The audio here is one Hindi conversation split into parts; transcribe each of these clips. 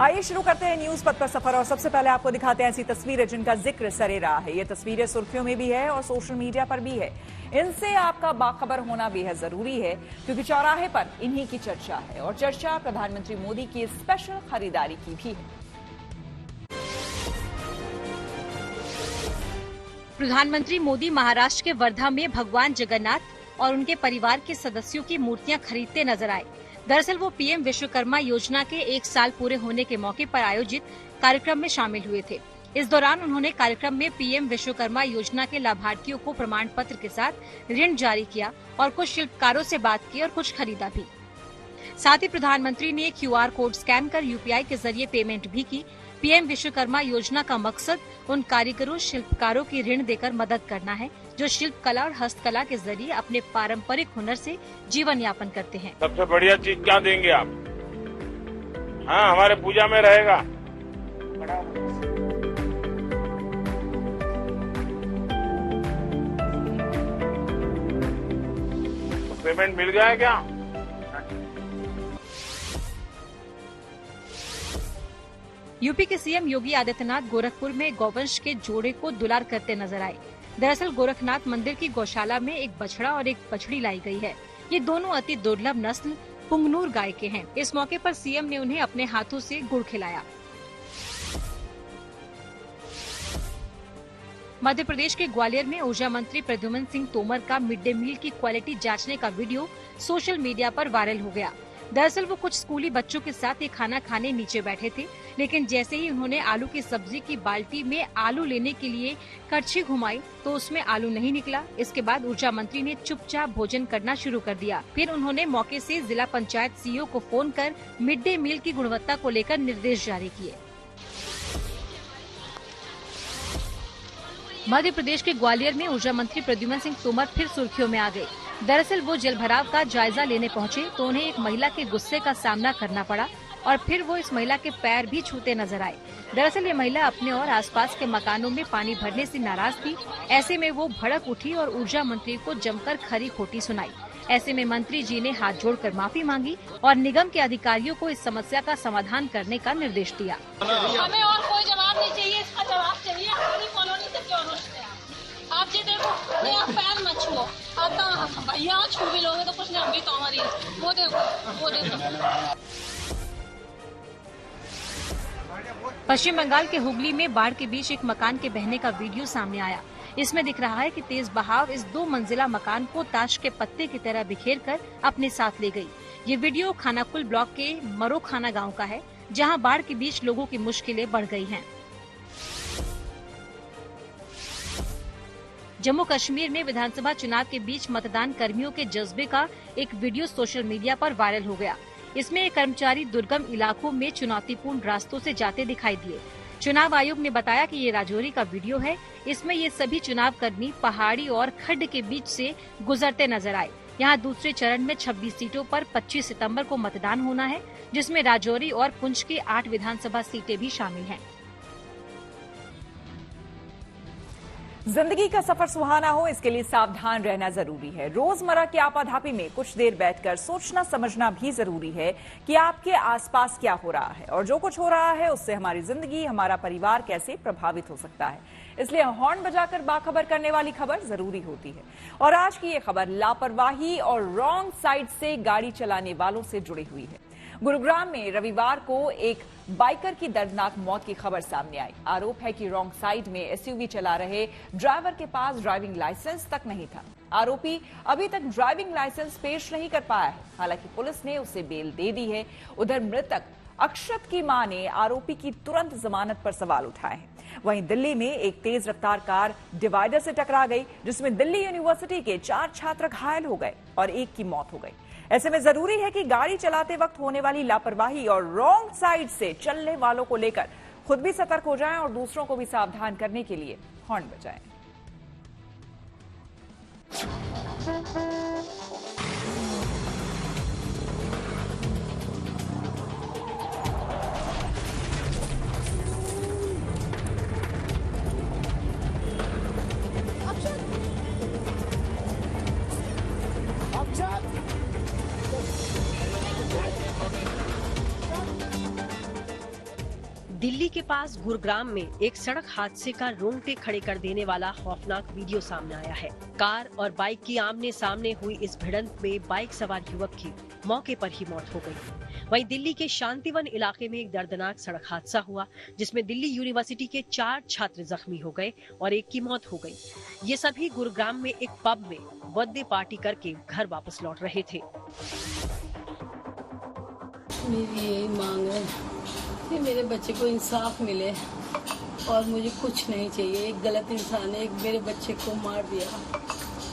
आइए शुरू करते हैं न्यूज पथ पर सफर और सबसे पहले आपको दिखाते हैं ऐसी तस्वीरें जिनका जिक्र सरे रहा है। ये तस्वीरें सुर्खियों में भी है और सोशल मीडिया पर भी है। इनसे आपका बाखबर होना बेहद जरूरी है क्योंकि चौराहे पर इन्हीं की चर्चा है और चर्चा प्रधानमंत्री मोदी की स्पेशल खरीदारी की भी है। प्रधानमंत्री मोदी महाराष्ट्र के वर्धा में भगवान जगन्नाथ और उनके परिवार के सदस्यों की मूर्तियां खरीदते नजर आए। दरअसल वो पीएम विश्वकर्मा योजना के 1 साल पूरे होने के मौके पर आयोजित कार्यक्रम में शामिल हुए थे। इस दौरान उन्होंने कार्यक्रम में पीएम विश्वकर्मा योजना के लाभार्थियों को प्रमाण पत्र के साथ ऋण जारी किया और कुछ शिल्पकारों से बात की और कुछ खरीदा भी। साथ ही प्रधानमंत्री ने QR कोड स्कैन कर UPI के जरिए पेमेंट भी की। पीएम विश्वकर्मा योजना का मकसद उन कारीगरों शिल्पकारों की ऋण देकर मदद करना है जो शिल्प कला और हस्तकला के जरिए अपने पारंपरिक हुनर से जीवन यापन करते हैं। सबसे बढ़िया चीज क्या देंगे आप? हाँ, हमारे पूजा में रहेगा। पेमेंट मिल गया है क्या? यूपी के सीएम योगी आदित्यनाथ गोरखपुर में गौवंश के जोड़े को दुलार करते नजर आए। दरअसल गोरखनाथ मंदिर की गौशाला में एक बछड़ा और एक बछड़ी लाई गई है। ये दोनों अति दुर्लभ नस्ल पुंगनूर गाय के हैं। इस मौके पर सीएम ने उन्हें अपने हाथों से गुड़ खिलाया। मध्य प्रदेश के ग्वालियर में ऊर्जा मंत्री प्रद्युम्न सिंह तोमर का मिड डे मील की क्वालिटी जांचने का वीडियो सोशल मीडिया पर वायरल हो गया। दरअसल वो कुछ स्कूली बच्चों के साथ ये खाना खाने नीचे बैठे थे, लेकिन जैसे ही उन्होंने आलू की सब्जी की बाल्टी में आलू लेने के लिए कड़छी घुमाई तो उसमें आलू नहीं निकला। इसके बाद ऊर्जा मंत्री ने चुपचाप भोजन करना शुरू कर दिया। फिर उन्होंने मौके से जिला पंचायत CEO को फोन कर मिड डे मील की गुणवत्ता को लेकर निर्देश जारी किए। मध्य प्रदेश के ग्वालियर में ऊर्जा मंत्री प्रद्युम्न सिंह तोमर फिर सुर्खियों में आ गए। दरअसल वो जलभराव का जायजा लेने पहुंचे तो उन्हें एक महिला के गुस्से का सामना करना पड़ा और फिर वो इस महिला के पैर भी छूते नजर आए। दरअसल ये महिला अपने और आसपास के मकानों में पानी भरने से नाराज थी। ऐसे में वो भड़क उठी और ऊर्जा मंत्री को जमकर खरी खोटी सुनाई। ऐसे में मंत्री जी ने हाथ जोड़कर माफी मांगी और निगम के अधिकारियों को इस समस्या का समाधान करने का निर्देश दिया। हमें और कोई जवाब नहीं चाहिए, इसका जवाब चाहिए। हमारी कॉलोनी से क्यों रोकते हैं आप? जी देखो, आप पैर मत छुओ। आप तो भैया छू भी लोगे तो कुछ नहीं, हम भी तो हमारी वो देखो। पश्चिम बंगाल के हुगली में बाढ़ के बीच एक मकान के बहने का वीडियो सामने आया। इसमें दिख रहा है कि तेज बहाव इस 2 मंजिला मकान को ताश के पत्ते की तरह बिखेर कर अपने साथ ले गई। ये वीडियो खानाकुल ब्लॉक के मरोखाना गांव का है, जहां बाढ़ के बीच लोगों की मुश्किलें बढ़ गई हैं। जम्मू कश्मीर में विधानसभा चुनाव के बीच मतदान कर्मियों के जज्बे का एक वीडियो सोशल मीडिया पर वायरल हो गया। इसमें एक कर्मचारी दुर्गम इलाकों में चुनौतीपूर्ण रास्तों से जाते दिखाई दिए। चुनाव आयोग ने बताया कि ये राजौरी का वीडियो है। इसमें ये सभी चुनाव कर्मी पहाड़ी और खड्ड के बीच से गुजरते नजर आए। यहाँ दूसरे चरण में 26 सीटों पर 25 सितंबर को मतदान होना है, जिसमें राजौरी और पुंछ की 8 विधानसभा सीटें भी शामिल हैं। जिंदगी का सफर सुहाना हो, इसके लिए सावधान रहना जरूरी है। रोजमर्रा की आपाधापी में कुछ देर बैठकर सोचना समझना भी जरूरी है कि आपके आसपास क्या हो रहा है और जो कुछ हो रहा है उससे हमारी जिंदगी, हमारा परिवार कैसे प्रभावित हो सकता है। इसलिए हॉर्न बजाकर बाखबर करने वाली खबर जरूरी होती है। और आज की ये खबर लापरवाही और रॉन्ग साइड से गाड़ी चलाने वालों से जुड़ी हुई है। गुरुग्राम में रविवार को एक बाइकर की दर्दनाक मौत की खबर सामने आई। आरोप है कि रॉन्ग साइड में SUV चला रहे ड्राइवर के पास ड्राइविंग लाइसेंस तक नहीं था। आरोपी अभी तक ड्राइविंग लाइसेंस पेश नहीं कर पाया है। हालांकि पुलिस ने उसे बेल दे दी है। उधर मृतक अक्षत की मां ने आरोपी की तुरंत जमानत पर सवाल उठाए हैं। वहीं दिल्ली में एक तेज रफ्तार कार डिवाइडर से टकरा गई, जिसमें दिल्ली यूनिवर्सिटी के 4 छात्र घायल हो गए और एक की मौत हो गई। ऐसे में जरूरी है कि गाड़ी चलाते वक्त होने वाली लापरवाही और रॉन्ग साइड से चलने वालों को लेकर खुद भी सतर्क हो जाएं और दूसरों को भी सावधान करने के लिए हॉर्न बजाएं। दिल्ली के पास गुरुग्राम में एक सड़क हादसे का रोंगटे खड़े कर देने वाला खौफनाक वीडियो सामने आया है। कार और बाइक की आमने सामने हुई इस भिड़ंत में बाइक सवार युवक की मौके पर ही मौत हो गई। वहीं दिल्ली के शांतिवन इलाके में एक दर्दनाक सड़क हादसा हुआ, जिसमें दिल्ली यूनिवर्सिटी के 4 छात्र जख्मी हो गए और एक की मौत हो गई। ये सभी गुरुग्राम में एक पब में बर्थडे पार्टी करके घर वापस लौट रहे थे। मेरी यही मांग है कि मेरे बच्चे को इंसाफ मिले और मुझे कुछ नहीं चाहिए। एक गलत इंसान ने एक मेरे बच्चे को मार दिया,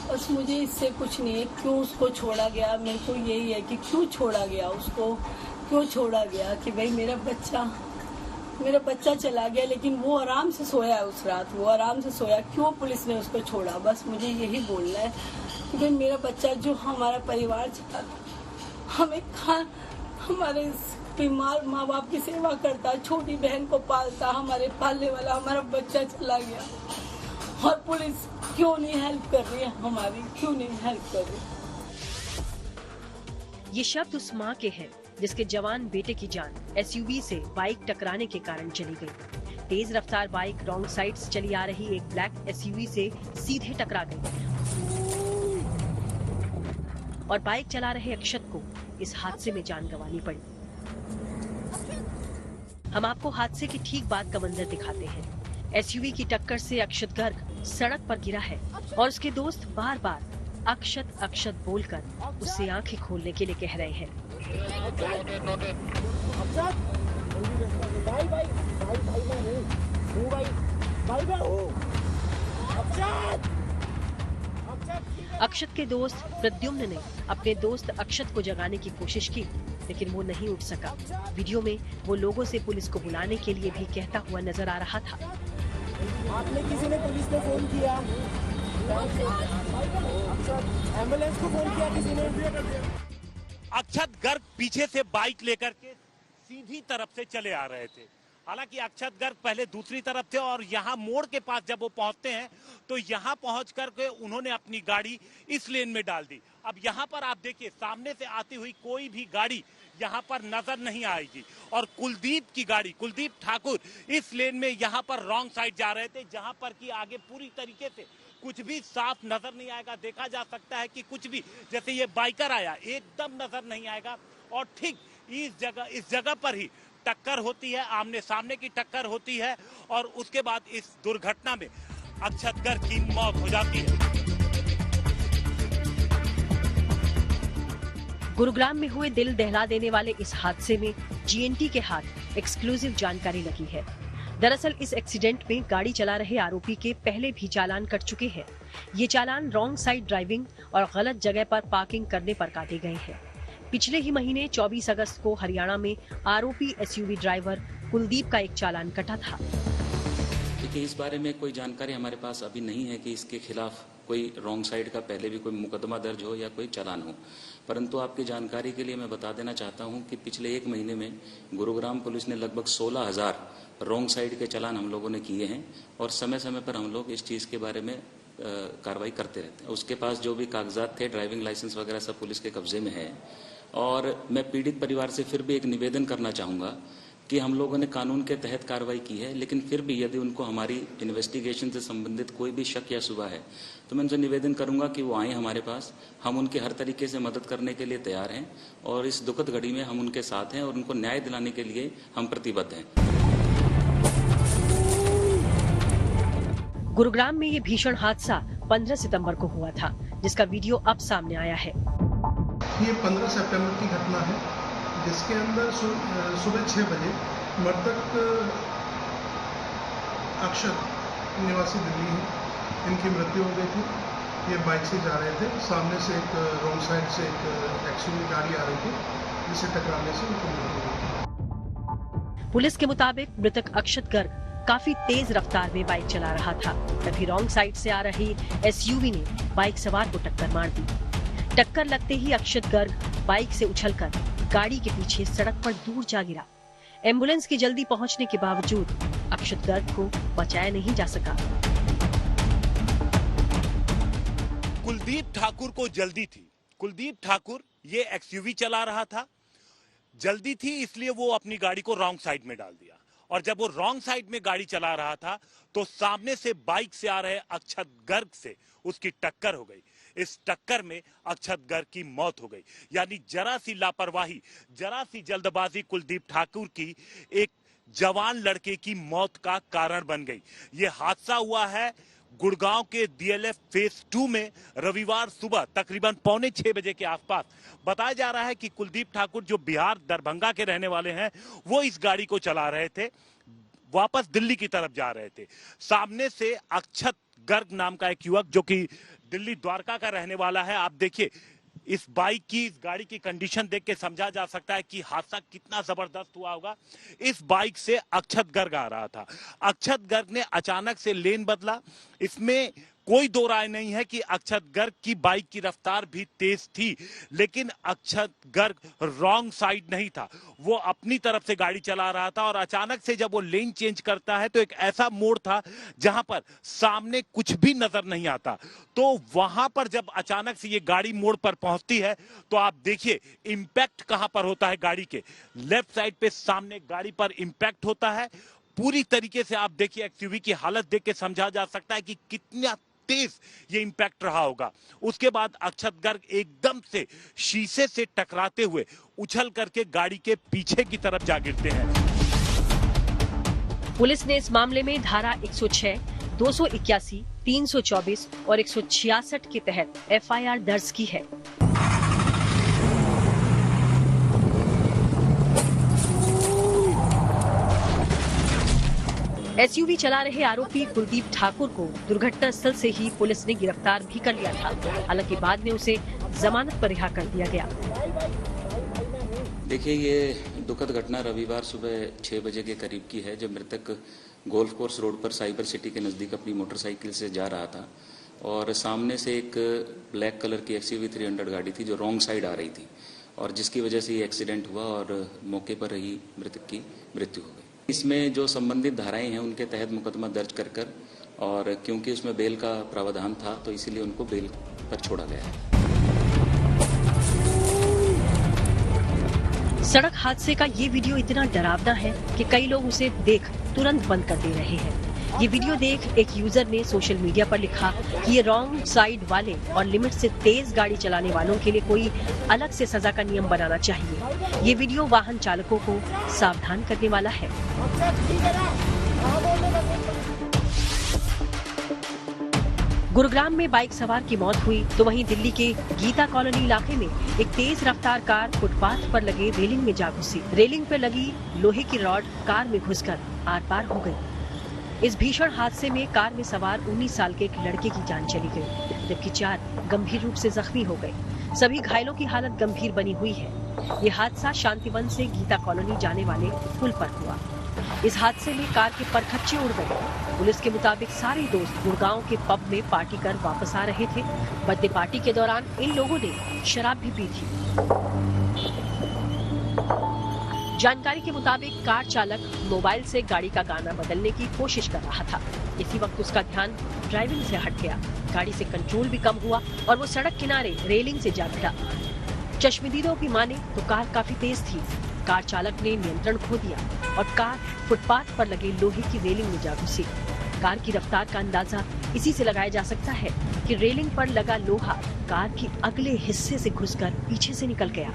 बस मुझे इससे कुछ नहीं है। क्यों उसको छोड़ा गया, मेरे को यही है कि क्यों छोड़ा गया, उसको क्यों छोड़ा गया कि भाई मेरा बच्चा चला गया, लेकिन वो आराम से सोया है उस रात, वो आराम से सोया, क्यों पुलिस ने उसको छोड़ा। बस मुझे यही बोलना है कि भाई मेरा बच्चा जो हमारा परिवार चला, हमें हमारे बीमार माँ बाप की सेवा करता, छोटी बहन को पालता, हमारे पालने वाला हमारा बच्चा चला गया और पुलिस क्यों नहीं हेल्प कर रही है हमारी, क्यों नहीं हेल्प कर रही। ये शब्द उस माँ के हैं जिसके जवान बेटे की जान एसयूवी से बाइक टकराने के कारण चली गई। तेज रफ्तार बाइक रॉन्ग साइड से चली आ रही एक ब्लैक एसयूवी से सीधे टकरा गई और बाइक चला रहे अक्षत को इस हादसे में जान गंवानी पड़ी। हम आपको हादसे की ठीक बाद का मंजर दिखाते हैं। एसयूवी की टक्कर से अक्षत गर्ग सड़क पर गिरा है और उसके दोस्त बार बार अक्षत अक्षत बोलकर उससे आंखें खोलने के लिए कह रहे हैं। अक्षत के दोस्त प्रद्युम्न ने अपने दोस्त अक्षत को जगाने की कोशिश की, लेकिन वो नहीं उठ सका। वीडियो में वो लोगों से पुलिस को बुलाने के लिए भी कहता हुआ नजर आ रहा था। आपने किसी ने पुलिस को फोन किया, एम्बुलेंस को फोन किया किसी ने? अक्षत गर्ग पीछे से बाइक लेकर के सीधी तरफ से चले आ रहे थे। हालांकि अक्षत गर्ग पहले दूसरी तरफ थे और यहाँ मोड़ के पास जब वो पहुंचते हैं तो यहाँ पहुंच करके उन्होंने अपनी गाड़ी इस लेन में डाल दी। अब यहाँ पर आप देखिए सामने से आती हुई कोई भी गाड़ी यहाँ पर नजर नहीं आएगी और कुलदीप ठाकुर इस लेन में यहाँ पर रॉन्ग साइड जा रहे थे, जहाँ पर कि आगे पूरी तरीके से कुछ भी साफ नजर नहीं आएगा। देखा जा सकता है कि कुछ भी, जैसे ये बाइकर आया, एकदम नजर नहीं आएगा और ठीक इस जगह पर ही टक्कर होती है, आमने सामने की टक्कर होती है और उसके बाद इस दुर्घटना में अक्षत गर्ग की मौत हो जाती है। गुरुग्राम में हुए दिल दहला देने वाले इस हादसे में जीएनटी के हाथ एक्सक्लूसिव जानकारी लगी है। दरअसल इस एक्सीडेंट में गाड़ी चला रहे आरोपी के पहले भी चालान कट चुके हैं। ये चालान रॉन्ग साइड ड्राइविंग और गलत जगह पर पार्किंग करने पर काटे गए हैं। पिछले ही महीने 24 अगस्त को हरियाणा में आरोपी एसयूवी ड्राइवर कुलदीप का एक चालान कटा था। देखिए, इस बारे में कोई जानकारी हमारे पास अभी नहीं है कि इसके खिलाफ कोई रॉन्ग साइड का पहले भी कोई मुकदमा दर्ज हो या कोई चालान हो, परंतु आपकी जानकारी के लिए मैं बता देना चाहता हूं कि पिछले एक महीने में गुरुग्राम पुलिस ने लगभग 16,000 रॉन्ग साइड के चालान हम लोगों ने किए हैं और समय समय पर हम लोग इस चीज़ के बारे में कार्रवाई करते रहते हैं। उसके पास जो भी कागजात थे, ड्राइविंग लाइसेंस वगैरह सब पुलिस के कब्जे में है। और मैं पीड़ित परिवार से फिर भी एक निवेदन करना चाहूँगा कि हम लोगों ने कानून के तहत कार्रवाई की है, लेकिन फिर भी यदि उनको हमारी इन्वेस्टिगेशन से संबंधित कोई भी शक या शुबा है तो मैं उनसे निवेदन करूंगा कि वो आए हमारे पास। हम उनके हर तरीके से मदद करने के लिए तैयार हैं और इस दुखद घड़ी में हम उनके साथ हैं और उनको न्याय दिलाने के लिए हम प्रतिबद्ध हैं। गुरुग्राम में ये भीषण हादसा 15 सितंबर को हुआ था, जिसका वीडियो अब सामने आया है। ये 15 सितंबर की घटना है, जिसके अंदर सुबह 6 बजे मृतक अक्षत निवासी दिल्ली है, इनकी मृत्यु हो गई थी। ये बाइक से जा रहे थे, सामने से एक रॉन्ग साइड से एक एक्सयूवी गाड़ी आ रही थी, जिसे टकराने से उनकी मृत्यु हो गई। पुलिस के मुताबिक मृतक अक्षत गर्ग काफी तेज रफ्तार में बाइक चला रहा था, तभी रॉन्ग साइड से आ रही एसयूवी ने बाइक सवार को टक्कर मार दी। टक्कर लगते ही अक्षत गर्ग बाइक से उछलकर गाड़ी के पीछे सड़क पर दूर जा गिरा। एम्बुलेंस की जल्दी पहुंचने के बावजूद अक्षत गर्ग को बचाया नहीं जा सका। कुलदीप ठाकुर को जल्दी थी। कुलदीप ठाकुर ये एक्सयूवी चला रहा था, जल्दी थी इसलिए वो अपनी गाड़ी को रॉन्ग साइड में डाल दिया और जब वो रॉन्ग साइड में गाड़ी चला रहा था तो सामने से बाइक से आ रहे अक्षत गर्ग से उसकी टक्कर हो गई। इस टक्कर में अक्षत गर्ग की मौत हो गई। यानी जरा सी लापरवाही, जरा सी जल्दबाजी कुलदीप ठाकुर की एक जवान लड़के की मौत का कारण बन गई। ये हादसा हुआ है गुड़गांव के DLF फेज 2 में रविवार सुबह तकरीबन 5:45 बजे के आसपास। बताया जा रहा है कि कुलदीप ठाकुर जो बिहार दरभंगा के रहने वाले हैं, वो इस गाड़ी को चला रहे थे, वापस दिल्ली की तरफ जा रहे थे। सामने से अक्षत गर्ग नाम का एक युवक जो कि दिल्ली द्वारका का रहने वाला है। आप देखिए इस बाइक की, इस गाड़ी की कंडीशन देख के समझा जा सकता है कि हादसा कितना जबरदस्त हुआ होगा। इस बाइक से अक्षत गर्ग आ रहा था। अक्षत गर्ग ने अचानक से लेन बदला। इसमें कोई दो राय नहीं है कि अक्षत गर्ग की बाइक की रफ्तार भी तेज थी, लेकिन अक्षत गर्ग रॉन्ग साइड नहीं था, वो अपनी तरफ से गाड़ी चला रहा था। और अचानक से जब वो लेन चेंज करता है तो एक ऐसा मोड़ था जहां पर सामने कुछ भी नजर नहीं आता। तो वहां पर जब अचानक से ये गाड़ी मोड़ पर पहुंचती है तो आप देखिए इंपैक्ट कहां पर होता है गाड़ी के। लेफ्ट साइड पे सामने गाड़ी पर इंपैक्ट होता है। पूरी तरीके से आप देखिए एक्सयूवी की हालत देख के समझा जा सकता है कि कितना तेज ये इंपैक्ट रहा होगा। उसके बाद अक्षत गर्ग एकदम से शीशे से टकराते हुए उछल करके गाड़ी के पीछे की तरफ जा गिरते हैं। पुलिस ने इस मामले में धारा 106, 281, 324 और 166 के तहत FIR दर्ज की है। SUV चला रहे आरोपी कुलदीप ठाकुर को दुर्घटना स्थल से ही पुलिस ने गिरफ्तार भी कर लिया था। हालांकि बाद में उसे जमानत पर रिहा कर दिया गया। देखिए, ये दुखद घटना रविवार सुबह 6 बजे के करीब की है, जब मृतक गोल्फ कोर्स रोड पर साइबर सिटी के नज़दीक अपनी मोटरसाइकिल से जा रहा था और सामने से एक ब्लैक कलर की XUV 300 गाड़ी थी जो रॉन्ग साइड आ रही थी और जिसकी वजह से ये एक्सीडेंट हुआ और मौके पर ही मृतक की मृत्यु हो गई। इसमें जो संबंधित धाराएं हैं उनके तहत मुकदमा दर्ज कर और क्योंकि उसमें बेल का प्रावधान था तो इसीलिए उनको बेल पर छोड़ा गया है। सड़क हादसे का ये वीडियो इतना डरावना है कि कई लोग उसे देख तुरंत बंद कर दे रहे हैं। ये वीडियो देख एक यूजर ने सोशल मीडिया पर लिखा कि ये रॉन्ग साइड वाले और लिमिट से तेज गाड़ी चलाने वालों के लिए कोई अलग से सजा का नियम बनाना चाहिए। ये वीडियो वाहन चालकों को सावधान करने वाला है। गुरुग्राम में बाइक सवार की मौत हुई तो वहीं दिल्ली के गीता कॉलोनी इलाके में एक तेज रफ्तार कार फुटपाथ पर लगे रेलिंग में जा घुसी। रेलिंग पर लगी लोहे की रॉड कार में घुसकर आर पार हो गई। इस भीषण हादसे में कार में सवार 19 साल के एक लड़के की जान चली गई, जबकि 4 गंभीर रूप से जख्मी हो गए। सभी घायलों की हालत गंभीर बनी हुई है। ये हादसा शांतिवन से गीता कॉलोनी जाने वाले पुल पर हुआ। इस हादसे में कार के परखच्चे उड़ गए। पुलिस के मुताबिक सारे दोस्त गुड़गांव के पब में पार्टी कर वापस आ रहे थे। बर्थडे पार्टी के दौरान इन लोगों ने शराब भी पी थी। जानकारी के मुताबिक कार चालक मोबाइल से गाड़ी का गाना बदलने की कोशिश कर रहा था। इसी वक्त उसका ध्यान ड्राइविंग से हट गया। गाड़ी से कंट्रोल भी कम हुआ और वो सड़क किनारे रेलिंग से जा भिड़ा। चश्मदीदों की माने तो कार काफी तेज थी। कार चालक ने नियंत्रण खो दिया और कार फुटपाथ पर लगे लोहे की रेलिंग में जा घुसी। कार की रफ्तार का अंदाजा इसी से लगाया जा सकता है कि रेलिंग पर लगा लोहा कार के अगले हिस्से से घुसकर पीछे से निकल गया।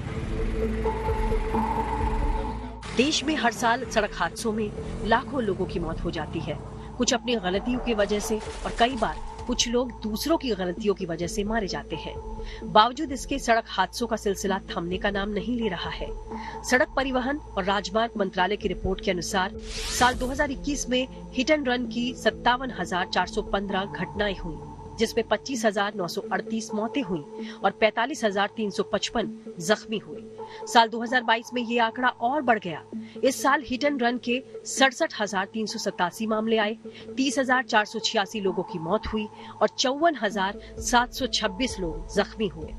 देश में हर साल सड़क हादसों में लाखों लोगों की मौत हो जाती है, कुछ अपनी गलतियों की वजह से और कई बार कुछ लोग दूसरों की गलतियों की वजह से मारे जाते हैं। बावजूद इसके सड़क हादसों का सिलसिला थमने का नाम नहीं ले रहा है। सड़क परिवहन और राजमार्ग मंत्रालय की रिपोर्ट के अनुसार साल 2021 में हिट एंड रन की 57,415 घटनाएं हुई, जिसमें 25,938 मौतें हुई और 45,355 जख्मी हुए। साल 2022 में ये आंकड़ा और बढ़ गया। इस साल हिट एंड रन के 67,387 मामले आए, 30,486 लोगों की मौत हुई और 54,726 लोग जख्मी हुए।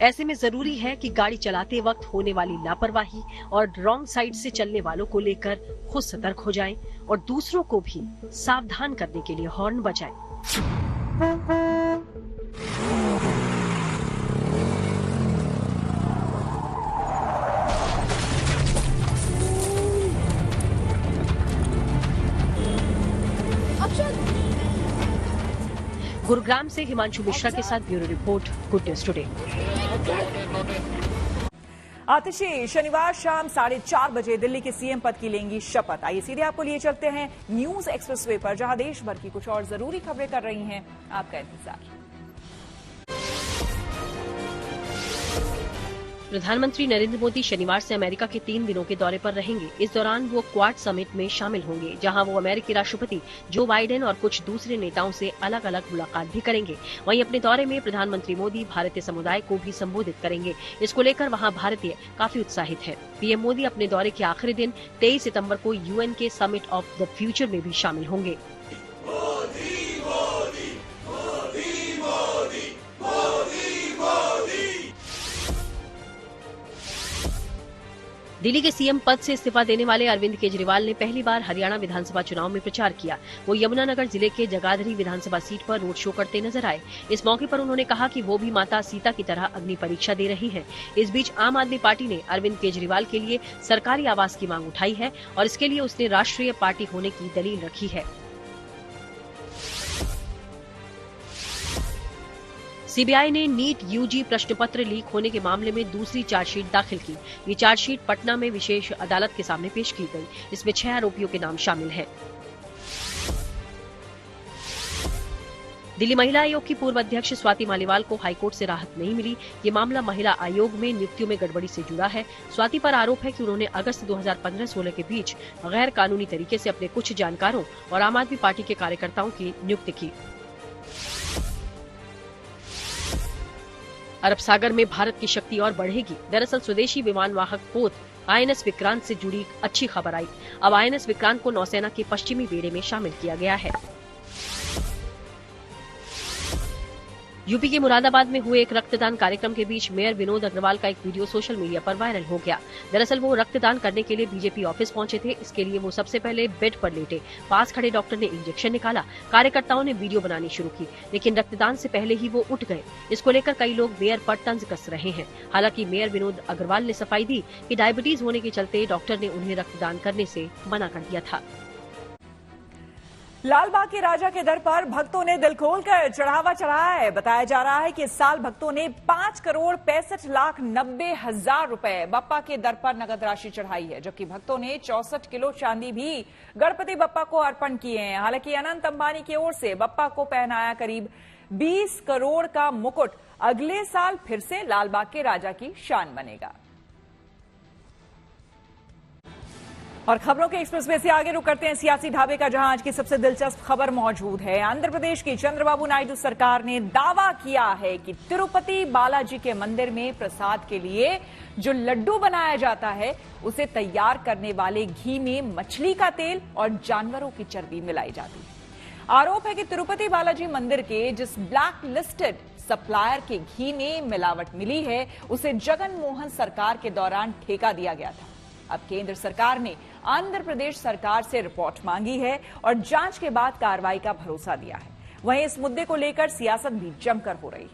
ऐसे में जरूरी है कि गाड़ी चलाते वक्त होने वाली लापरवाही और रॉन्ग साइड से चलने वालों को लेकर खुद सतर्क हो जाएं और दूसरों को भी सावधान करने के लिए हॉर्न बजाएं। गुरुग्राम से हिमांशु मिश्रा के साथ bureau report, good news today. Atishi शनिवार शाम 4:30 बजे दिल्ली के सीएम पद की लेंगी शपथ। आइए सीधे आपको लिए चलते हैं न्यूज एक्सप्रेसवे पर, जहां देश भर की कुछ और जरूरी खबरें कर रही हैं आपका इंतजार। प्रधानमंत्री नरेंद्र मोदी शनिवार से अमेरिका के 3 दिनों के दौरे पर रहेंगे। इस दौरान वो क्वाड समिट में शामिल होंगे, जहां वो अमेरिकी राष्ट्रपति जो बाइडेन और कुछ दूसरे नेताओं से अलग अलग मुलाकात भी करेंगे। वहीं अपने दौरे में प्रधानमंत्री मोदी भारतीय समुदाय को भी संबोधित करेंगे। इसको लेकर वहां भारतीय काफी उत्साहित है। पीएम मोदी अपने दौरे के आखिरी दिन 23 सितम्बर को यूएन के समिट ऑफ द फ्यूचर में भी शामिल होंगे। दिल्ली के सीएम पद से इस्तीफा देने वाले अरविंद केजरीवाल ने पहली बार हरियाणा विधानसभा चुनाव में प्रचार किया। वो यमुनानगर जिले के जगाधरी विधानसभा सीट पर रोड शो करते नजर आए। इस मौके पर उन्होंने कहा कि वो भी माता सीता की तरह अग्नि परीक्षा दे रही है। इस बीच आम आदमी पार्टी ने अरविंद केजरीवाल के लिए सरकारी आवास की मांग उठाई है और इसके लिए उसने राष्ट्रीय पार्टी होने की दलील रखी है। सीबीआई ने नीट यूजी प्रश्न पत्र लीक होने के मामले में दूसरी चार्जशीट दाखिल की। ये चार्जशीट पटना में विशेष अदालत के सामने पेश की गई। इसमें 6 आरोपियों के नाम शामिल हैं। दिल्ली महिला आयोग की पूर्व अध्यक्ष स्वाति मालीवाल को हाईकोर्ट से राहत नहीं मिली। ये मामला महिला आयोग में नियुक्तियों में गड़बड़ी से जुड़ा है। स्वाति पर आरोप है कि उन्होंने अगस्त 2015-16 के बीच गैर कानूनी तरीके से अपने कुछ जानकारों और आम आदमी पार्टी के कार्यकर्ताओं की नियुक्ति की। अरब सागर में भारत की शक्ति और बढ़ेगी। दरअसल स्वदेशी विमान वाहक पोत आईएनएस विक्रांत से जुड़ी अच्छी खबर आई। अब आईएनएस विक्रांत को नौसेना के पश्चिमी बेड़े में शामिल किया गया है। यूपी के मुरादाबाद में हुए एक रक्तदान कार्यक्रम के बीच मेयर विनोद अग्रवाल का एक वीडियो सोशल मीडिया पर वायरल हो गया। दरअसल वो रक्तदान करने के लिए बीजेपी ऑफिस पहुंचे थे। इसके लिए वो सबसे पहले बेड पर लेटे। पास खड़े डॉक्टर ने इंजेक्शन निकाला। कार्यकर्ताओं ने वीडियो बनानी शुरू की, लेकिन रक्तदान से पहले ही वो उठ गए। इसको लेकर कई लोग मेयर पर तंज कस रहे हैं। हालांकि मेयर विनोद अग्रवाल ने सफाई दी कि डायबिटीज होने के चलते डॉक्टर ने उन्हें रक्तदान करने से मना कर दिया था। लालबाग के राजा के दर पर भक्तों ने दिल खोलकर चढ़ावा चढ़ाया है। बताया जा रहा है कि इस साल भक्तों ने 5,65,90,000 रुपए बप्पा के दर पर नगद राशि चढ़ाई है, जबकि भक्तों ने 64 किलो चांदी भी गणपति बप्पा को अर्पण किए हैं। हालांकि अनंत अंबानी की ओर से बप्पा को पहनाया करीब 20 करोड़ का मुकुट अगले साल फिर से लालबाग के राजा की शान बनेगा। और खबरों के एक्सप्रेसवे से आगे रुक करते हैं सियासी ढाबे का, जहां आज की सबसे दिलचस्प खबर मौजूद है। आंध्र प्रदेश की चंद्रबाबू नायडू सरकार ने दावा किया है कि तिरुपति बालाजी के मंदिर में प्रसाद के लिए जो लड्डू बनाया जाता है उसे तैयार करने वाले घी में मछली का तेल और जानवरों की चर्बी मिलाई जाती है। आरोप है कि तिरुपति बालाजी मंदिर के जिस ब्लैक लिस्टेड सप्लायर के घी में मिलावट मिली है उसे जगन मोहन सरकार के दौरान ठेका दिया गया था। अब केंद्र सरकार ने आंध्र प्रदेश सरकार से रिपोर्ट मांगी है और जांच के बाद कार्रवाई का भरोसा दिया है। वहीं इस मुद्दे को लेकर सियासत भी जमकर हो रही है।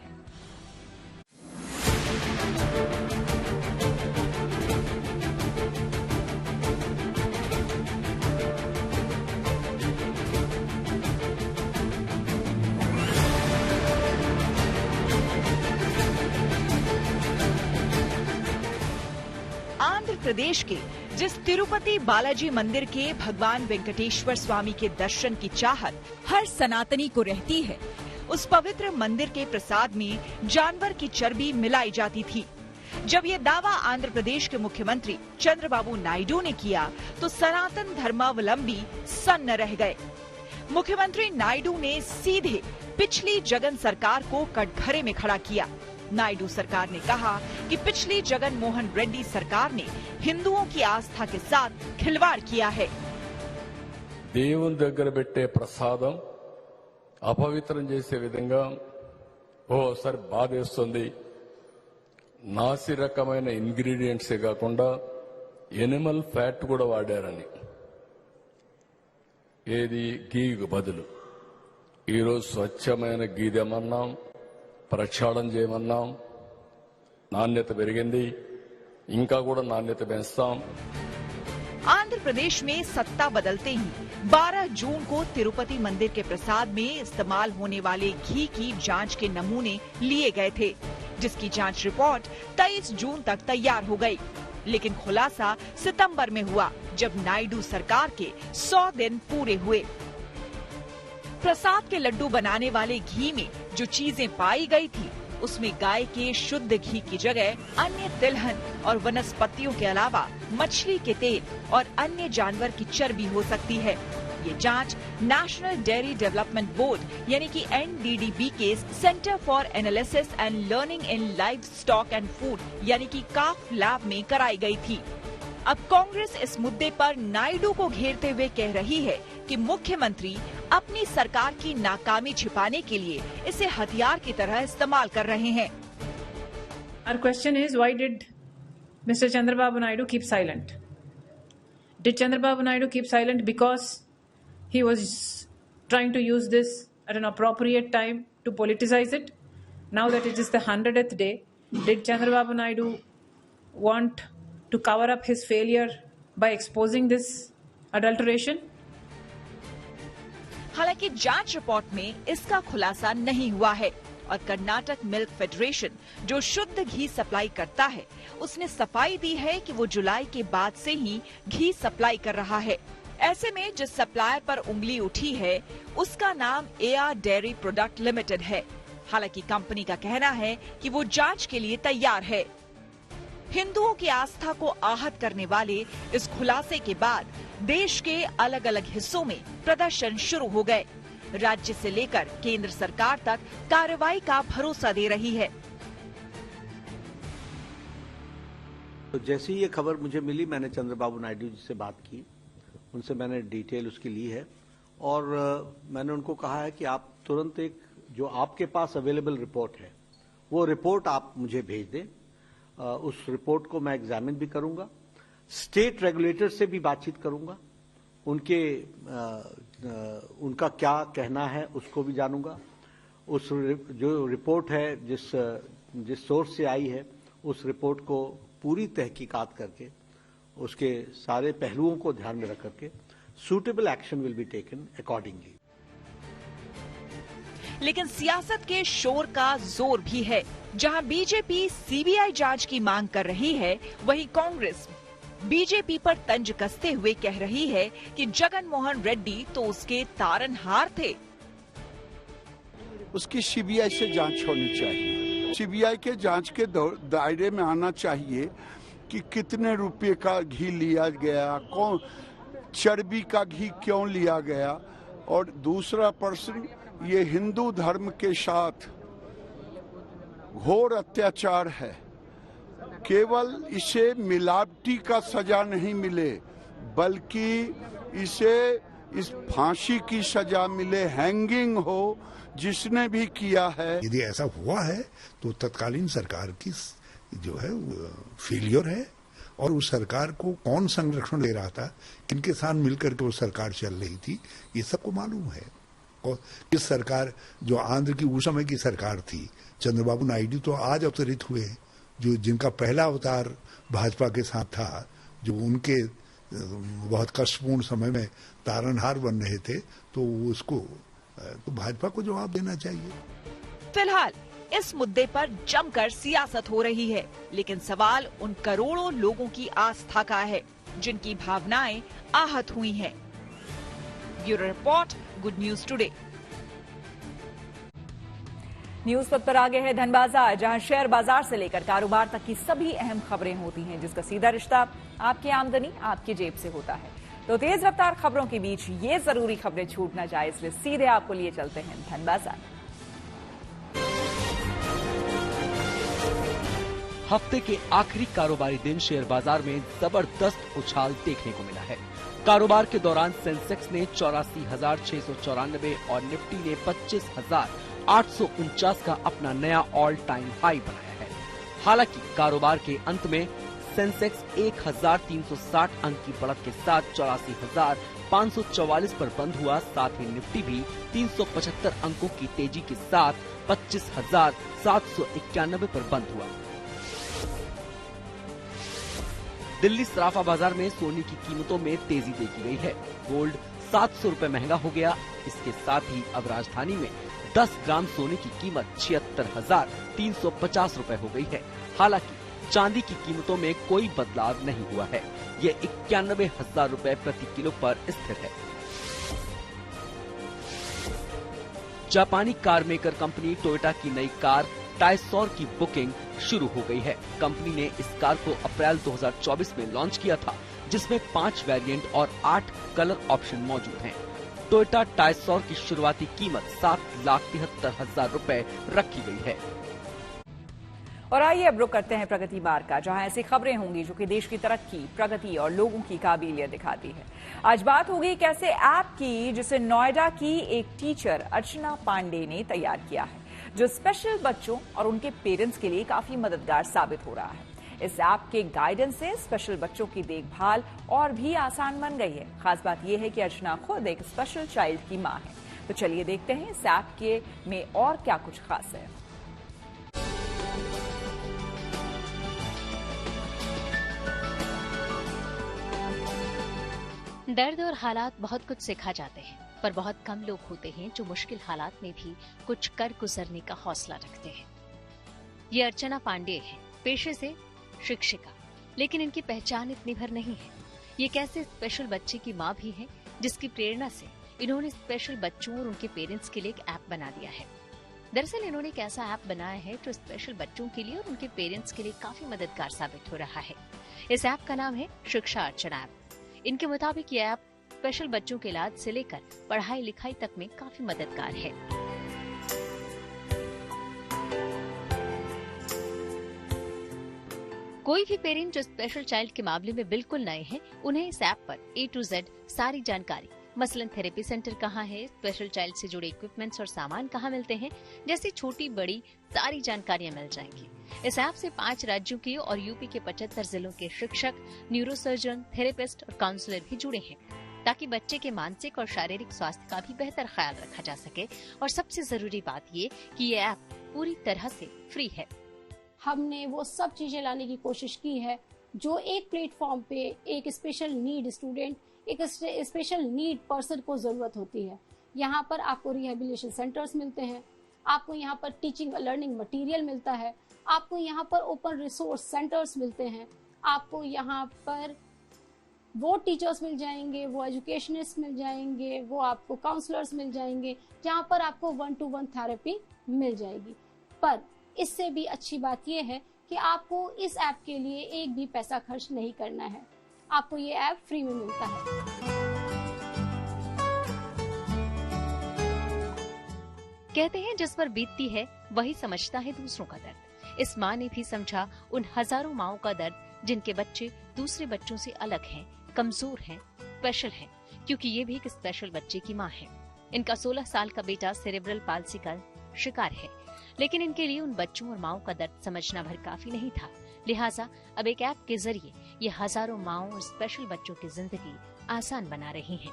आंध्र प्रदेश के जिस तिरुपति बालाजी मंदिर के भगवान वेंकटेश्वर स्वामी के दर्शन की चाहत हर सनातनी को रहती है, उस पवित्र मंदिर के प्रसाद में जानवर की चर्बी मिलाई जाती थी। जब ये दावा आंध्र प्रदेश के मुख्यमंत्री चंद्रबाबू नायडू ने किया तो सनातन धर्मावलंबी सन्न रह गए। मुख्यमंत्री नायडू ने सीधे पिछली जगन सरकार को कटघरे में खड़ा किया। नायडू सरकार ने कहा कि पिछली जगन मोहन रेड्डी सरकार ने हिंदुओं की आस्था के साथ खिलवाड़ किया है। దేవుని దగ్గర పెట్టే ప్రసాదం అపవిత్రం చేసే విధంగా ఓసారి బాధేస్తుంది. నాసి రకమైన ఇంగ్రీడియంట్సే కాకుండా ఎనిమల్ ఫ్యాట్ కూడా వాడారని, ఏది గీకు బదులు ఈరోజు స్వచ్ఛమైన గీ తెమన్నాం, ప్రక్షాళన చేయమన్నాం. నాణ్యత పెరిగింది, ఇంకా కూడా నాణ్యత పెంచుతాం. आंध्र प्रदेश में सत्ता बदलते ही 12 जून को तिरुपति मंदिर के प्रसाद में इस्तेमाल होने वाले घी की जांच के नमूने लिए गए थे, जिसकी जांच रिपोर्ट 23 जून तक तैयार हो गई। लेकिन खुलासा सितंबर में हुआ, जब नायडू सरकार के 100 दिन पूरे हुए। प्रसाद के लड्डू बनाने वाले घी में जो चीजें पाई गई थी, उसमें गाय के शुद्ध घी की जगह अन्य तिलहन और वनस्पतियों के अलावा मछली के तेल और अन्य जानवर की चर्बी हो सकती है। ये जांच नेशनल डेयरी डेवलपमेंट बोर्ड यानी कि NDDB के centre for analysis and learning in live stock and food यानी कि काफ लैब में कराई गई थी। अब कांग्रेस इस मुद्दे पर नायडू को घेरते हुए कह रही है कि मुख्यमंत्री अपनी सरकार की नाकामी छिपाने के लिए इसे हथियार की तरह इस्तेमाल कर रहे हैं। Our question is, why did Mr. Chandrababu Naidu keep silent? Did Chandrababu Naidu keep silent because he was trying to use this at an appropriate time to politicize it? Now that it is the 100th day, did Chandrababu Naidu want to cover up his failure by exposing this adulteration? हालांकि जांच रिपोर्ट में इसका खुलासा नहीं हुआ है और कर्नाटक मिल्क फेडरेशन, जो शुद्ध घी सप्लाई करता है, उसने सफाई दी है कि वो जुलाई के बाद से ही घी सप्लाई कर रहा है। ऐसे में जिस सप्लायर पर उंगली उठी है, उसका नाम AR डेयरी प्रोडक्ट लिमिटेड है। हालांकि कंपनी का कहना है कि वो जांच के लिए तैयार है। हिंदुओं की आस्था को आहत करने वाले इस खुलासे के बाद देश के अलग अलग हिस्सों में प्रदर्शन शुरू हो गए। राज्य से लेकर केंद्र सरकार तक कार्रवाई का भरोसा दे रही है। तो जैसे ही ये खबर मुझे मिली, मैंने चंद्रबाबू नायडू जी से बात की, उनसे मैंने डिटेल उसकी ली है और मैंने उनको कहा है कि आप तुरंत एक जो आपके पास अवेलेबल रिपोर्ट है, वो रिपोर्ट आप मुझे भेज दें। उस रिपोर्ट को मैं एग्जामिन भी करूंगा, स्टेट रेगुलेटर से भी बातचीत करूंगा, उनका क्या कहना है उसको भी जानूंगा। उस जो रिपोर्ट है जिस सोर्स से आई है, उस रिपोर्ट को पूरी तहकीकात करके उसके सारे पहलुओं को ध्यान में रख करके suitable action will be taken accordingly. लेकिन सियासत के शोर का जोर भी है। जहां बीजेपी CBI जांच की मांग कर रही है, वहीं कांग्रेस बीजेपी पर तंज कसते हुए कह रही है कि जगन मोहन रेड्डी तो उसके तारनहार थे। उसकी CBI से जांच होनी चाहिए। CBI के जांच के दायरे में आना चाहिए कि कितने रुपए का घी लिया गया, कौन चर्बी का घी क्यों लिया गया, और दूसरा प्रश्न, ये हिंदू धर्म के साथ घोर अत्याचार है। केवल इसे मिलावटी का सजा नहीं मिले, बल्कि इसे इस फांसी की सजा मिले, हैंगिंग हो जिसने भी किया है। यदि ऐसा हुआ है तो तत्कालीन सरकार की जो है फेलियर है, और उस सरकार को कौन संरक्षण दे रहा था, किनके साथ मिलकर के वो सरकार चल रही थी, ये सबको मालूम है। और इस सरकार जो आंध्र की उस समय की सरकार थी, चंद्रबाबू नायडू तो आज अवतरित हुए, जो जिनका पहला अवतार भाजपा के साथ था, जो उनके बहुत कष्टपूर्ण समय में तारनहार बन रहे थे, तो उसको तो भाजपा को जवाब देना चाहिए। फिलहाल इस मुद्दे पर जमकर सियासत हो रही है, लेकिन सवाल उन करोड़ों लोगों की आस्था का है जिनकी भावनाएं आहत हुई हैं। Bureau report, good news today. News पथ पर आगे है धन बाजार, जहां शेयर बाजार से लेकर कारोबार तक की सभी अहम खबरें होती हैं, जिसका सीधा रिश्ता आपकी आमदनी आपकी जेब से होता है। तो तेज रफ्तार खबरों के बीच ये जरूरी खबरें छूट ना जाए, इसलिए सीधे आपको लिए चलते हैं धन बाजार। हफ्ते के आखिरी कारोबारी दिन शेयर बाजार में जबरदस्त उछाल देखने को मिला है। कारोबार के दौरान सेंसेक्स ने 84,694 और निफ्टी ने 25,849 का अपना नया ऑल टाइम हाई बनाया है। हालांकि कारोबार के अंत में सेंसेक्स 1,360 अंक की बढ़त के साथ 84,544 पर बंद हुआ। साथ ही निफ्टी भी 375 अंकों की तेजी के साथ 25,791 पर बंद हुआ। दिल्ली सराफा बाजार में सोने की कीमतों में तेजी देखी गई है। गोल्ड 700 रुपए महंगा हो गया। इसके साथ ही अब राजधानी में 10 ग्राम सोने की कीमत 76,350 रुपए हो गई है। हालांकि चांदी की कीमतों में कोई बदलाव नहीं हुआ है। ये 91,000 रुपए प्रति किलो पर स्थिर है। जापानी कार मेकर कंपनी टोयोटा की नई कार टाइसॉर की बुकिंग शुरू हो गई है। कंपनी ने इस कार को अप्रैल 2024 में लॉन्च किया था, जिसमें 5 वेरिएंट और 8 कलर ऑप्शन मौजूद हैं। टोयोटा टाइसॉर की शुरुआती कीमत 7,73,000 रुपए रखी गई है। और आइए अब रुक करते हैं प्रगति बार का, जहां ऐसी खबरें होंगी जो कि देश की तरक्की, प्रगति और लोगों की काबिलियत दिखाती है। आज बात होगी एक ऐसे ऐप की जिसे नोएडा की एक टीचर अर्चना पांडे ने तैयार किया है, जो स्पेशल बच्चों और उनके पेरेंट्स के लिए काफी मददगार साबित हो रहा है। इस ऐप के गाइडेंस से स्पेशल बच्चों की देखभाल और भी आसान बन गई है। खास बात यह है कि अर्चना खुद एक स्पेशल चाइल्ड की मां है। तो चलिए देखते हैं इस ऐप के में और क्या कुछ खास है। दर्द और हालात बहुत कुछ सिखा जाते हैं, पर बहुत कम लोग होते हैं जो मुश्किल हालात में भी कुछ कर गुजरने का हौसला रखते हैं। ये अर्चना पांडे है, पेशे से शिक्षिका, लेकिन इनकी पहचान इतनी भर नहीं है। ये कैसे स्पेशल बच्चे की माँ भी है, जिसकी प्रेरणा से इन्होंने स्पेशल बच्चों और उनके पेरेंट्स के लिए एक ऐप बना दिया है। दरअसल इन्होंने एक ऐसा ऐप बनाया है जो स्पेशल बच्चों के लिए और उनके पेरेंट्स के लिए काफी मददगार साबित हो रहा है। इस ऐप का नाम है शिक्षा अर्चना ऐप। इनके मुताबिक ये ऐप स्पेशल बच्चों के इलाज से लेकर पढ़ाई लिखाई तक में काफी मददगार है। कोई भी पेरेंट जो स्पेशल चाइल्ड के मामले में बिल्कुल नए हैं, उन्हें इस ऐप पर A to Z सारी जानकारी, मसलन थेरेपी सेंटर कहाँ है, स्पेशल चाइल्ड से जुड़े इक्विपमेंट्स और सामान कहाँ मिलते हैं, जैसी छोटी बड़ी सारी जानकारियां मिल जाएंगी। इस ऐप से 5 राज्यों के और यूपी के 75 जिलों के शिक्षक, न्यूरोसर्जन, थेरेपिस्ट और काउंसलर भी जुड़े हैं, ताकि बच्चे के मानसिक और शारीरिक स्वास्थ्य का भी बेहतर ख्याल रखा जा सके। और सबसे जरूरी बात ये कि ये ऐप पूरी तरह से फ्री है। हमने वो सब चीजें लाने की कोशिश की है जो एक प्लेटफॉर्म पे एक स्पेशल नीड स्टूडेंट, एक स्पेशल नीड पर्सन को जरूरत होती है। यहाँ पर आपको रिहेबिलिटेशन सेंटर्स मिलते हैं, आपको यहाँ पर टीचिंग लर्निंग मटेरियल मिलता है, आपको यहाँ पर ओपन रिसोर्स सेंटर्स मिलते हैं, आपको यहाँ पर वो टीचर्स मिल जाएंगे, वो एजुकेशनिस्ट मिल जाएंगे, वो आपको काउंसलर्स मिल जाएंगे, जहाँ पर आपको 1-to-1 थेरेपी मिल जाएगी। पर इससे भी अच्छी बात यह है कि आपको इस ऐप के लिए एक भी पैसा खर्च नहीं करना है। आपको ये ऐप फ्री में मिलता है। कहते हैं जिस पर बीतती है वही समझता है दूसरों का दर्द। इस माँ ने भी समझा उन हजारों माओं का दर्द जिनके बच्चे दूसरे बच्चों से अलग हैं, कमजोर हैं, स्पेशल हैं, क्योंकि ये भी एक स्पेशल बच्चे की माँ है। इनका 16 साल का बेटा सेरेब्रल पाल्सी का शिकार है, लेकिन इनके लिए उन बच्चों और माओं का दर्द समझना भर काफी नहीं था। लिहाजा अब एक ऐप के जरिए ये हजारों माओं और स्पेशल बच्चों की जिंदगी आसान बना रही हैं।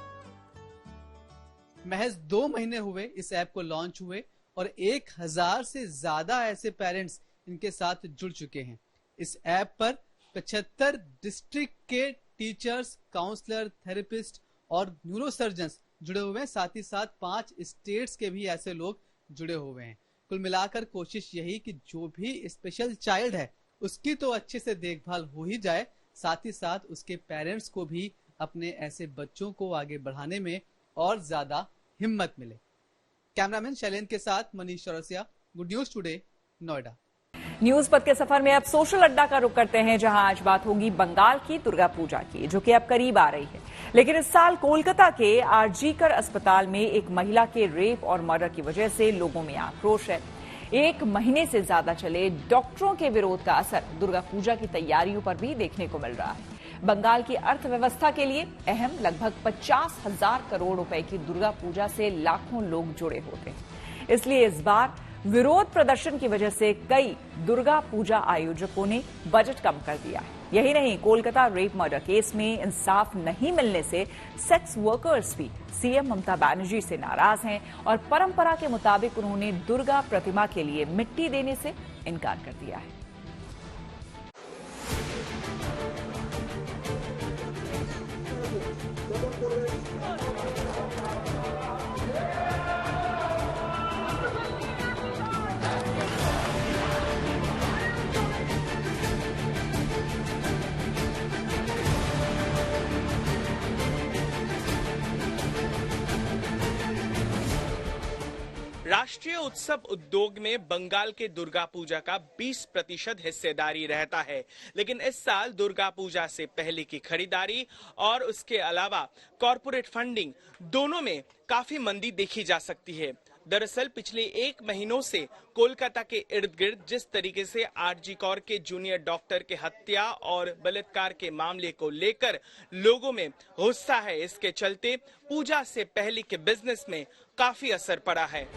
महज 2 महीने हुए इस ऐप को लॉन्च हुए और 1000 से ज्यादा ऐसे पेरेंट्स इनके साथ जुड़ चुके हैं। इस ऐप पर 75 डिस्ट्रिक्ट के टीचर्स, काउंसलर, थेरेपिस्ट और न्यूरोसर्जन्स जुड़े हुए हैं। साथ ही साथ 5 स्टेट्स के भी ऐसे लोग जुड़े हुए हैं। कुल मिलाकर कोशिश यही कि जो भी स्पेशल चाइल्ड है उसकी तो अच्छे से देखभाल हो ही जाए, साथ ही साथ उसके पेरेंट्स को भी अपने ऐसे बच्चों को आगे बढ़ाने में और ज्यादा हिम्मत मिले। कैमरामैन शैलेंद्र के साथ Manish Chaurasia, good news today, Noida. News पथ के सफर में अब सोशल अड्डा का रुख करते हैं, जहां आज बात होगी बंगाल की दुर्गा पूजा की, जो कि अब करीब आ रही है। लेकिन इस साल कोलकाता के आरजीकर अस्पताल में एक महिला के रेप और मर्डर की वजह से लोगों में आक्रोश है। 1 महीने से ज्यादा चले डॉक्टरों के विरोध का असर दुर्गा पूजा की तैयारियों पर भी देखने को मिल रहा है। बंगाल की अर्थव्यवस्था के लिए अहम लगभग 50,000 करोड़ रुपए की दुर्गा पूजा से लाखों लोग जुड़े होते हैं। इसलिए इस बार विरोध प्रदर्शन की वजह से कई दुर्गा पूजा आयोजकों ने बजट कम कर दिया है। यही नहीं, कोलकाता रेप मर्डर केस में इंसाफ नहीं मिलने से सेक्स वर्कर्स भी सीएम ममता बनर्जी से नाराज हैं और परंपरा के मुताबिक उन्होंने दुर्गा प्रतिमा के लिए मिट्टी देने से इनकार कर दिया है। राष्ट्रीय उत्सव उद्योग में बंगाल के दुर्गा पूजा का 20% हिस्सेदारी रहता है, लेकिन इस साल दुर्गा पूजा से पहले की खरीदारी और उसके अलावा कॉरपोरेट फंडिंग दोनों में काफी मंदी देखी जा सकती है। दरअसल पिछले 1 महीनों से कोलकाता के इर्द गिर्द जिस तरीके से आरजी कौर के जूनियर डॉक्टर के हत्या और बलात्कार के मामले को लेकर लोगों में गुस्सा है, इसके चलते पूजा से पहले के बिजनेस में काफी असर पड़ा है।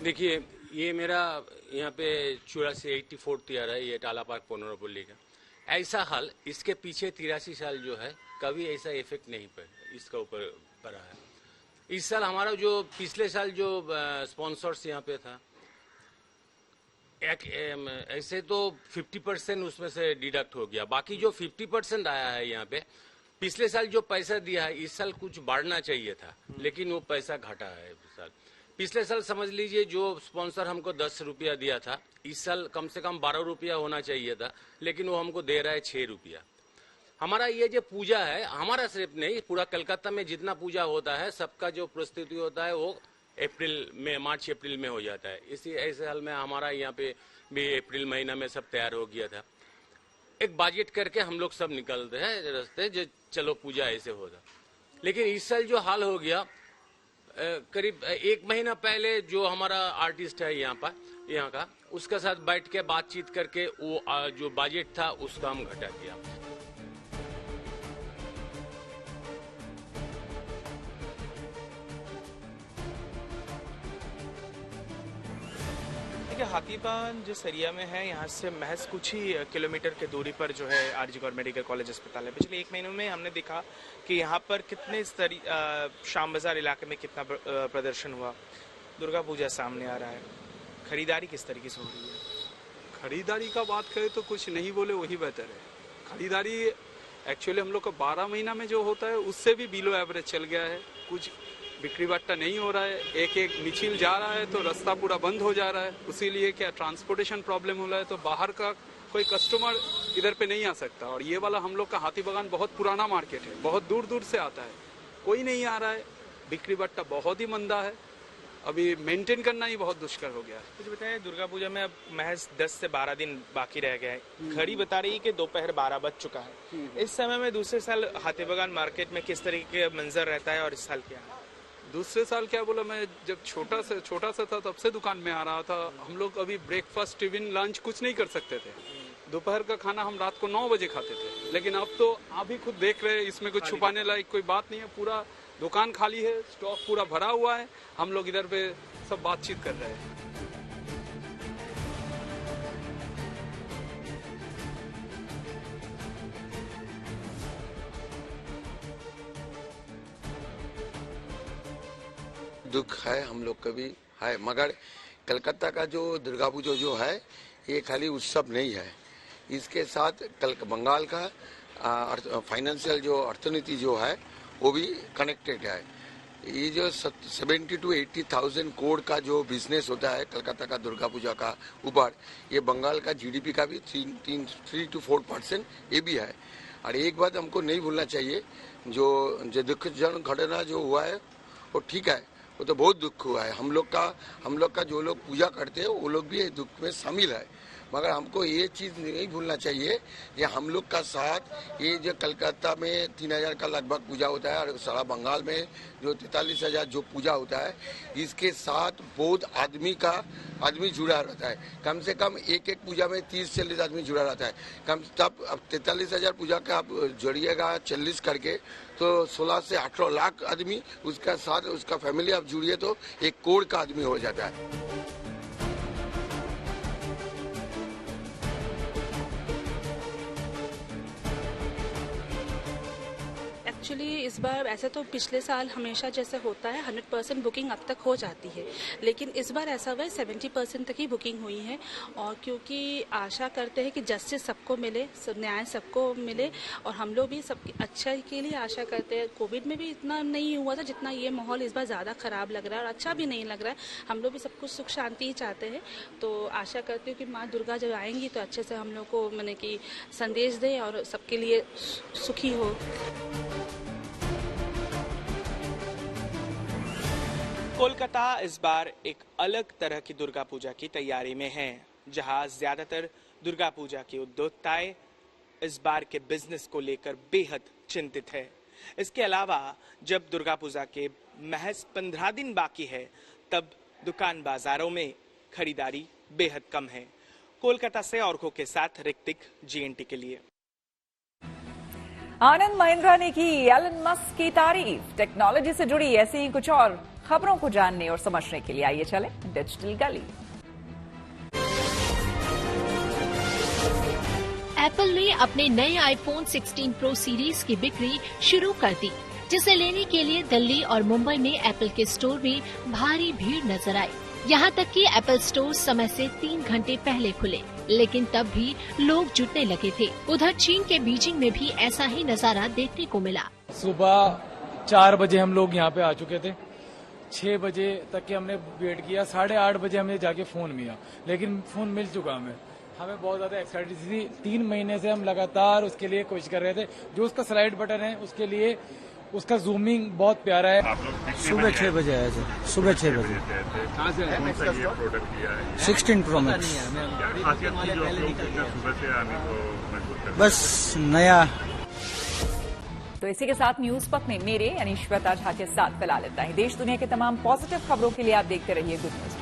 देखिए, ये मेरा यहाँ पे चूड़ा से 84 ईयर है, ये टाला पार्क पोनोरपल्ली का। ऐसा हाल इसके पीछे 83 साल जो है कभी ऐसा इफेक्ट नहीं पड़ा इसका ऊपर पड़ा है। इस साल हमारा जो पिछले साल जो स्पॉन्सर्स यहाँ पे था, ऐसे तो 50% उसमें से डिडक्ट हो गया, बाकी जो 50% आया है यहाँ पे, पिछले साल जो पैसा दिया है इस साल कुछ बढ़ना चाहिए था, लेकिन वो पैसा घटा है इस साल। पिछले साल समझ लीजिए जो स्पॉन्सर हमको 10 रुपया दिया था, इस साल कम से कम 12 रुपया होना चाहिए था, लेकिन वो हमको दे रहा है 6 रुपया। हमारा ये जो पूजा है, हमारा सिर्फ नहीं, पूरा कलकत्ता में जितना पूजा होता है सबका जो प्रस्तुति होता है वो अप्रैल में, मार्च अप्रैल में हो जाता है। इसी ऐसे साल में हमारा यहाँ पे भी अप्रैल महीना में सब तैयार हो गया था। एक बजट करके हम लोग सब निकलते हैं रास्ते, जो चलो पूजा ऐसे होता। लेकिन इस साल जो हाल हो गया, करीब 1 महीना पहले जो हमारा आर्टिस्ट है यहाँ का, उसके साथ बैठ के बातचीत करके वो जो बजट था उसका हम घटा दिया। हाथीपान जिस एरिया में है, यहाँ से महज कुछ ही किलोमीटर के दूरी पर जो है आरजी कौर मेडिकल कॉलेज अस्पताल है। पिछले 1 महीने में हमने देखा कि यहाँ पर कितने शाम बाजार इलाके में कितना प्रदर्शन हुआ। दुर्गा पूजा सामने आ रहा है, खरीदारी किस तरीके से हो रही है? खरीदारी का बात करें तो कुछ नहीं बोले वही बेहतर है। खरीदारी एक्चुअली हम लोग का 12 महीना में जो होता है उससे भी बिलो एवरेज चल गया है। कुछ बिक्री बट्टा नहीं हो रहा है, एक मिছিল जा रहा है तो रास्ता पूरा बंद हो जा रहा है। उसीलिए क्या ट्रांसपोर्टेशन प्रॉब्लम हो रहा है, तो बाहर का कोई कस्टमर इधर पे नहीं आ सकता। और ये वाला हम लोग का हाथी बागान बहुत पुराना मार्केट है, बहुत दूर दूर से आता है, कोई नहीं आ रहा है। बिक्री बट्टा बहुत ही मंदा है, अभी मेंटेन करना ही बहुत दुष्कर हो गया है। कुछ बताइए, दुर्गा पूजा में अब महज 10 से 12 दिन बाकी रह गया है। घड़ी बता रही है कि दोपहर 12 बज चुका है। इस समय में दूसरे साल हाथी बागान मार्केट में किस तरीके का मंजर रहता है और इस साल क्या है? दूसरे साल क्या बोला, मैं जब छोटा सा था तब से दुकान में आ रहा था। हम लोग अभी ब्रेकफास्ट, टिफिन, लंच कुछ नहीं कर सकते थे। दोपहर का खाना हम रात को 9 बजे खाते थे, लेकिन अब तो आप भी खुद देख रहे हैं, इसमें कुछ छुपाने लायक कोई बात नहीं है। पूरा दुकान खाली है, स्टॉक पूरा भरा हुआ है। हम लोग इधर पे सब बातचीत कर रहे हैं। दुख है हम लोग का भी है, मगर कलकत्ता का जो दुर्गा पूजा जो है ये खाली उत्सव नहीं है, इसके साथ बंगाल का फाइनेंशियल जो अर्थनीति जो है वो भी कनेक्टेड है। ये जो 70 to 80,000 करोड़ का जो बिजनेस होता है कलकत्ता का दुर्गा पूजा का ऊपर, ये बंगाल का जीडीपी का भी 3 to 4% ये भी है। और एक बात हमको नहीं भूलना चाहिए, जो दुखजनक घटना जो हुआ है वो ठीक है, वो तो बहुत दुख हुआ है। हम लोग का जो लोग पूजा करते हैं वो लोग भी ये दुख में शामिल है, मगर हमको ये चीज़ नहीं भूलना चाहिए कि हम लोग का साथ ये जो कलकत्ता में 3,000 का लगभग पूजा होता है और सारा बंगाल में जो 43,000 जो पूजा होता है, इसके साथ बहुत आदमी जुड़ा रहता है। कम से कम एक पूजा में 30-40 आदमी जुड़ा रहता है। तब अब 43,000 पूजा का आप जोड़िएगा 40 करके तो 16 से 18 लाख आदमी उसका साथ उसका फैमिली आप जुड़िए तो 1 करोड़ का आदमी हो जाता है। एक्चुअली इस बार ऐसे तो पिछले साल हमेशा जैसे होता है 100% बुकिंग अब तक हो जाती है, लेकिन इस बार ऐसा हुआ है 70% तक ही बुकिंग हुई है। और क्योंकि आशा करते हैं कि जस्टिस सबको मिले, न्याय सबको मिले, और हम लोग भी सबकी अच्छा के लिए आशा करते हैं। कोविड में भी इतना नहीं हुआ था जितना ये माहौल इस बार ज़्यादा ख़राब लग रहा है और अच्छा भी नहीं लग रहा है। हम लोग भी सब कुछ सुख शांति ही चाहते हैं, तो आशा करती हूँ कि माँ दुर्गा जब आएंगी तो अच्छे से हम लोग को मैंने कि संदेश दें और सबके लिए सुखी हो। कोलकाता इस बार एक अलग तरह की दुर्गा पूजा की तैयारी में है, जहां ज्यादातर दुर्गा पूजा की उद्योक्ताएं इस बार के बिजनेस को लेकर बेहद चिंतित है। इसके अलावा जब दुर्गा पूजा के महज 15 दिन बाकी है, तब दुकान बाजारों में खरीदारी बेहद कम है। कोलकाता से औरखों के साथ ऋतिक, GNT के लिए। आनंद महिंद्रा ने की एलन मस्क की तारीफ। टेक्नोलॉजी से जुड़ी ऐसी ही कुछ और खबरों को जानने और समझने के लिए आइए चलें डिजिटल गली। एप्पल ने अपने नए आईफोन 16 प्रो सीरीज की बिक्री शुरू कर दी, जिसे लेने के लिए दिल्ली और मुंबई में एप्पल के स्टोर में भारी भीड़ नजर आई। यहाँ तक कि एप्पल स्टोर समय से 3 घंटे पहले खुले, लेकिन तब भी लोग जुटने लगे थे। उधर चीन के बीजिंग में भी ऐसा ही नजारा देखने को मिला। सुबह 4 बजे हम लोग यहाँ पे आ चुके थे, 6 बजे तक के हमने वेट किया, 8:30 बजे हमें जाके फोन मिला, लेकिन फोन मिल चुका हमें बहुत ज्यादा एक्साइटेड थी। 3 महीने से हम लगातार उसके लिए कोशिश कर रहे थे। जो उसका स्लाइड बटन है उसके लिए उसका जूमिंग बहुत प्यारा है। सुबह 6 बजे आया सर, सुबह 6 बजे। कहाँ से प्रोडक्ट लिया है? 16 प्रो मैक्स। बस नया। तो इसी के साथ न्यूज पक में मेरे यानी श्वेता झा के साथ फैला लेता है। देश दुनिया के तमाम पॉजिटिव खबरों के लिए आप देखते रहिए गुड न्यूज।